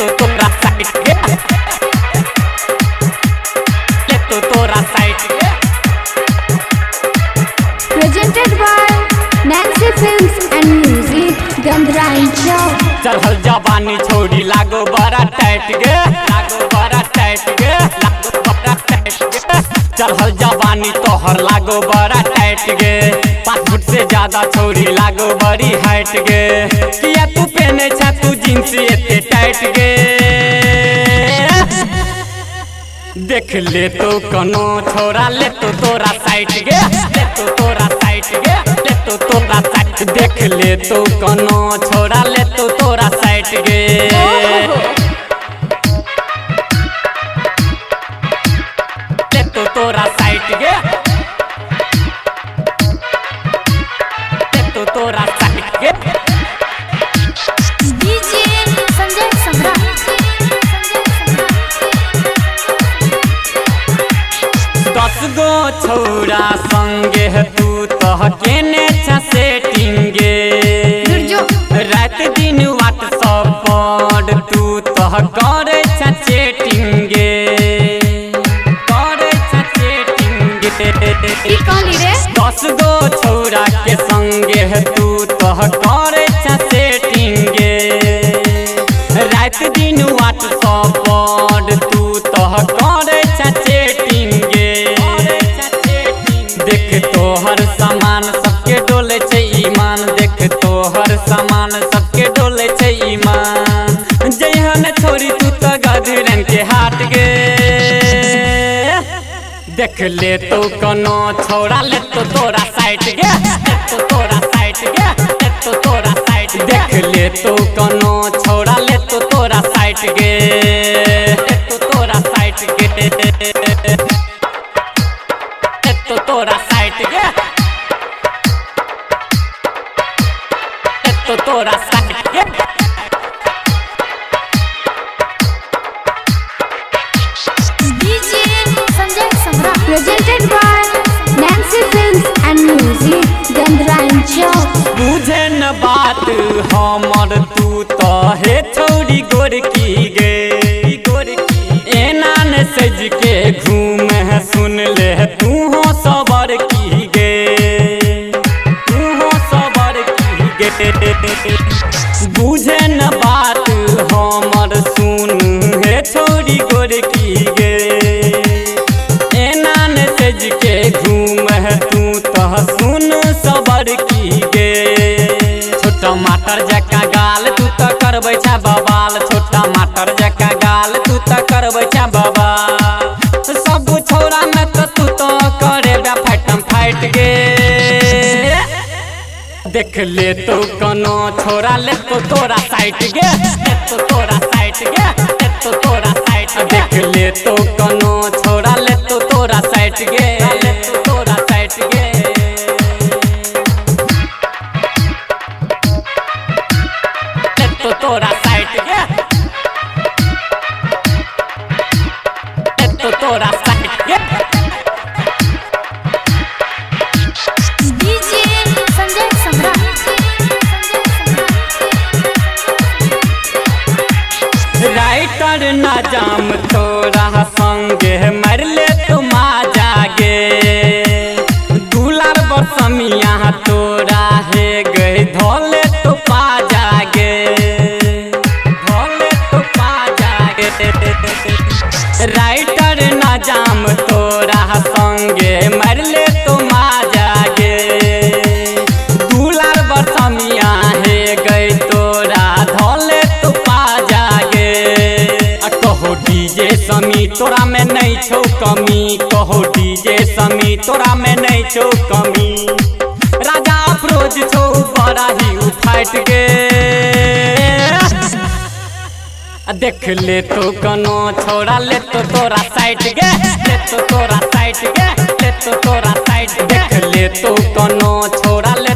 तो तोरा साइड के ले तो तोरा साइड के। Presented by Nancy Films and Music, Gandhrain Chowk। चढ़ल जवानी छोड़ी लागो बड़ा टाइट गे, लागो बड़ा टाइट गे, लागो बड़ा टाइट गे। चढ़ल जवानी तोहर लागो बड़ा टाइट गे, 5 फुट से ज्यादा छोड़ी लागो बड़ी हाइट गे। किया तू पहने छा तू जींस एते टाइट गे। देख ले तो कनो छोरा ले तो तोरा साइड गे, ले तो तोरा साइड गे, ले तो तोरा साइड। देख ले तो कनो छोरा ले तो तोरा साइड गे। ले तो तोरा साइड गे, ले तो तोरा साइड गे। DJ संजय सम्राट। 10 गो छोरा संगे तू तह केने छ सेटिंगे। रात दिन व्हाट्सएप पर तू तह करे छ चैटिंगे, करे छ चैटिंगे। 10 गो छोरा के संगे तू तह करे छ सेटिंगे। रात दिन व्हाट्सएप पर तू तह करे छ चैटिंगे। देख तोहर सामान सबके डोले छै ईमान, देख तोहर सामान सबके डोले छै ईमान। जइहन छोरी तू तो गधरन के हाट गे। देख ले तो कनो छोरा ले तो तोरा साइड गे, ले तो तोरा साइड गे, ले तो तोरा साइड। देख ले तो कनो छोरा ले तो तोरा साइड गे, ले तो तोरा साइड गे, ले तो तोरा साइड गे, ले तो तोरा साइड गे। DJ Sanjay Samrat. Presented by Nancy Films and Music, Gandhrain Chowk। बुझे न बात हमर तू तो हे छोड़ी गोरकी गे, एना न सज के घूम सुन ले तू हो सबर की गे, तू हो सबर की गे। बुझे न बात हमर सुन हे छोड़ी गोरकी गे, एना न सज के घूम तू तो सुन सबर की गे। छोटा माटर जका गाल तू तो करबै छा बवाल, छोटा माटर जका गाल तू तो करबै छा बवाल। सब छोरा में तो तू तो करे बा फाइटम फाइट गे। देख ले तो कनो छोरा ले तो तोरा साइड गे, ले तो तोरा साइड गे, ले तो तोरा साइड। देख ले तो कनो छोरा ले तो तोरा साइड गे, ले तो तोरा साइड गे। ले तो तोरा साइड गे, ले तो तोरा साइड गे। DJ संजय सम्राट। राइटर ना जाम तोरा संगे मर ले तुम आ जागे। दुलार बसमिया तोरा हे गई धोले तो पा जागे, धोले तो पा जागे। राइटर ना जाम तोरा संगे मर ले तुम आ जागे। दुलार बसमिया हे गई तोरा धोले तो पा जागे। कहो डीजे समी तोरा में नहीं छो कमी, कहो डीजे समी तोरा में नहीं छो कमी। राजा अफरोज छो बड़ा ही उफाइट गे। देख ले तो कनो छोरा ले तो तोरा साइड गे, ले तो तोरा साइड गे, ले तो तोरा साइड। देख ले तो कनो छोरा ले